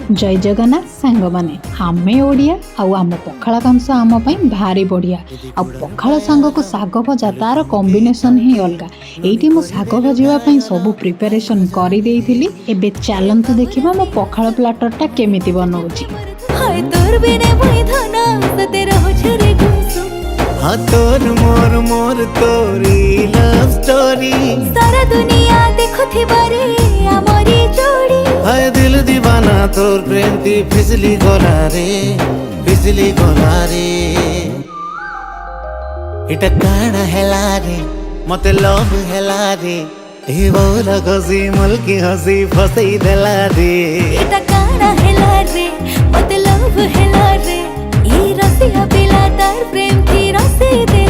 जय जगन्नाथ सांग माने आमे ओडिया आउ आम पखाला कंस आम पई भारी बढ़िया आ पखाला सांग को साग भजा तार कॉम्बिनेशन ही अलगा। एइटी मो साग भजिवा पई सब प्रिपरेशन करी देइथिली। एबे चलंतु देखिबा मो पखाला प्लाटर टा केमिति बनौची। हाय तोर बिने मुई धना सते रहो छरे गुमसुम। हाँ तोर मोर मोर तोरी लव स्टोरी सारा दुनिया देखो थी बारे आमरी जोड़ी। हाय दिल दीवाना तोर प्रेम की फिसली गोला रे फिसली गोला रे। इटा काना हेला रे मते लव हेला रे ए बोला गसी मुल्की हसी फसई देला रे। इटा काना हेला रे मते लव हेला रे ई रसिया पिला तार प्रेम की रसी दे